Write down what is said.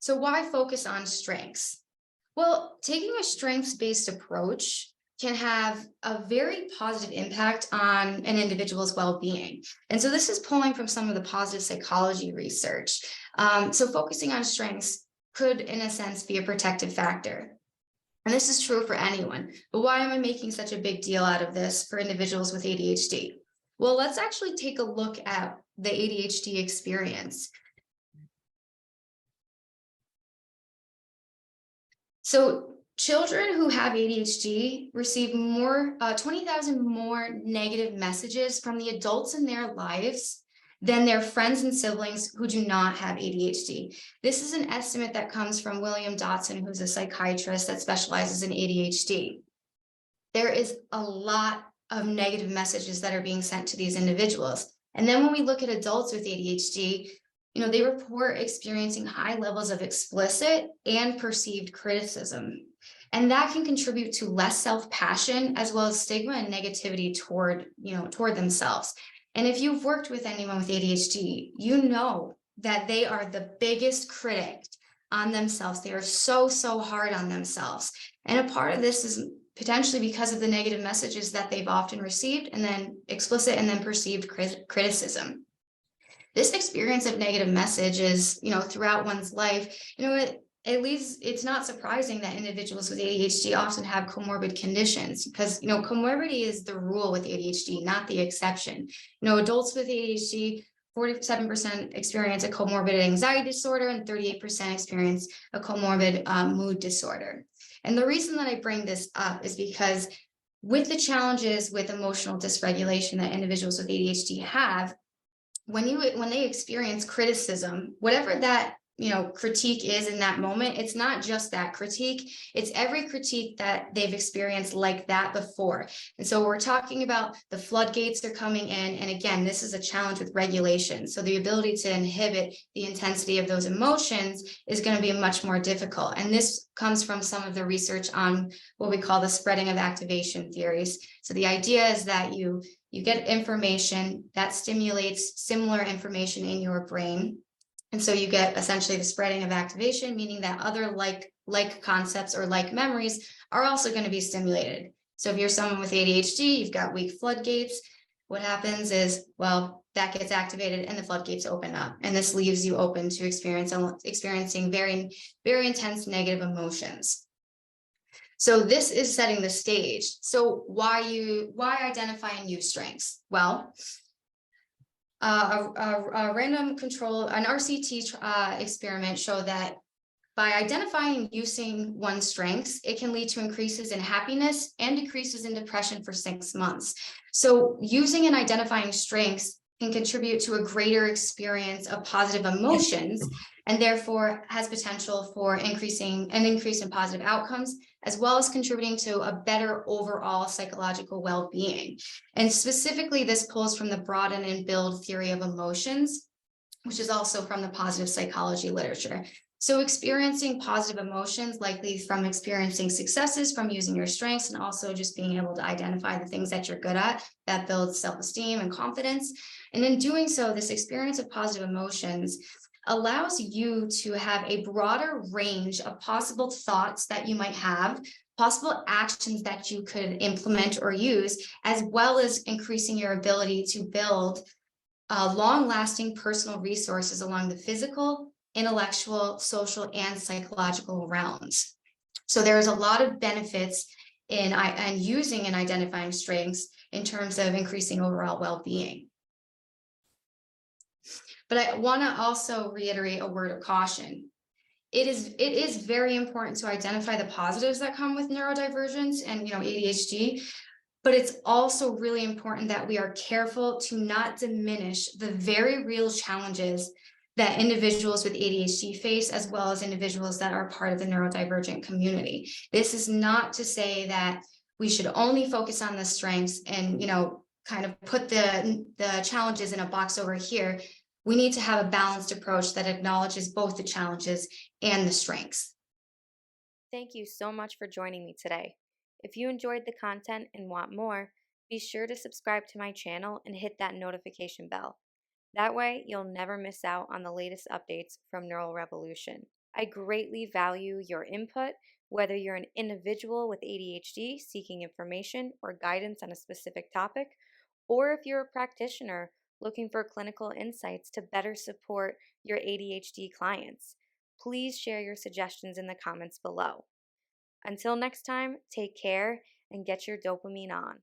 So why focus on strengths? Well, taking a strengths-based approach can have a very positive impact on an individual's well-being. And so this is pulling from some of the positive psychology research. So focusing on strengths could, in a sense, be a protective factor. And this is true for anyone. But why am I making such a big deal out of this for individuals with ADHD? Well, let's actually take a look at the ADHD experience. So children who have ADHD receive 20,000 more negative messages from the adults in their lives than their friends and siblings who do not have ADHD. This is an estimate that comes from William Dotson, who's a psychiatrist that specializes in ADHD. There is a lot of negative messages that are being sent to these individuals. And then when we look at adults with ADHD, they report experiencing high levels of explicit and perceived criticism. And that can contribute to less self-passion as well as stigma and negativity toward themselves. And if you've worked with anyone with ADHD, you know that they are the biggest critic on themselves. They are so, so hard on themselves. And a part of this is potentially because of the negative messages that they've often received, and then explicit and then perceived criticism. This experience of negative messages, throughout one's life, it's not surprising that individuals with ADHD often have comorbid conditions because, comorbidity is the rule with ADHD, not the exception. Adults with ADHD, 47% experience a comorbid anxiety disorder and 38% experience a comorbid mood disorder. And the reason that I bring this up is because with the challenges with emotional dysregulation that individuals with ADHD have, when they experience criticism, whatever that critique is in that moment, it's not just that critique, it's every critique that they've experienced like that before. And so we're talking about the floodgates are coming in, and again, this is a challenge with regulation, so the ability to inhibit the intensity of those emotions is going to be much more difficult. And this comes from some of the research on what we call the spreading of activation theories. So the idea is that you get information that stimulates similar information in your brain. And so you get essentially the spreading of activation, meaning that other like concepts or like memories are also going to be stimulated. So if you're someone with ADHD, you've got weak floodgates, what happens is, well, that gets activated and the floodgates open up. And this leaves you open to experiencing very, very intense negative emotions. So this is setting the stage. So why identify and use strengths? Well, a random control, an RCT experiment showed that by identifying and using one's strengths, it can lead to increases in happiness and decreases in depression for 6 months. So using and identifying strengths can contribute to a greater experience of positive emotions, and therefore has potential for an increase in positive outcomes, as well as contributing to a better overall psychological well-being. And specifically, this pulls from the broaden and build theory of emotions, which is also from the positive psychology literature. So experiencing positive emotions, likely from experiencing successes from using your strengths, and also just being able to identify the things that you're good at, that builds self-esteem and confidence. And in doing so, this experience of positive emotions allows you to have a broader range of possible thoughts that you might have, possible actions that you could implement or use, as well as increasing your ability to build long-lasting personal resources along the physical, intellectual, social, and psychological realms. So there's a lot of benefits in using and identifying strengths in terms of increasing overall well-being. But I want to also reiterate a word of caution. It is very important to identify the positives that come with neurodivergence and ADHD, but it's also really important that we are careful to not diminish the very real challenges that individuals with ADHD face, as well as individuals that are part of the neurodivergent community. This is not to say that we should only focus on the strengths and kind of put the challenges in a box over here. We need to have a balanced approach that acknowledges both the challenges and the strengths. Thank you so much for joining me today. If you enjoyed the content and want more, be sure to subscribe to my channel and hit that notification bell. That way, you'll never miss out on the latest updates from Neural Revolution. I greatly value your input, whether you're an individual with ADHD seeking information or guidance on a specific topic, or if you're a practitioner looking for clinical insights to better support your ADHD clients. Please share your suggestions in the comments below. Until next time, take care and get your dopamine on.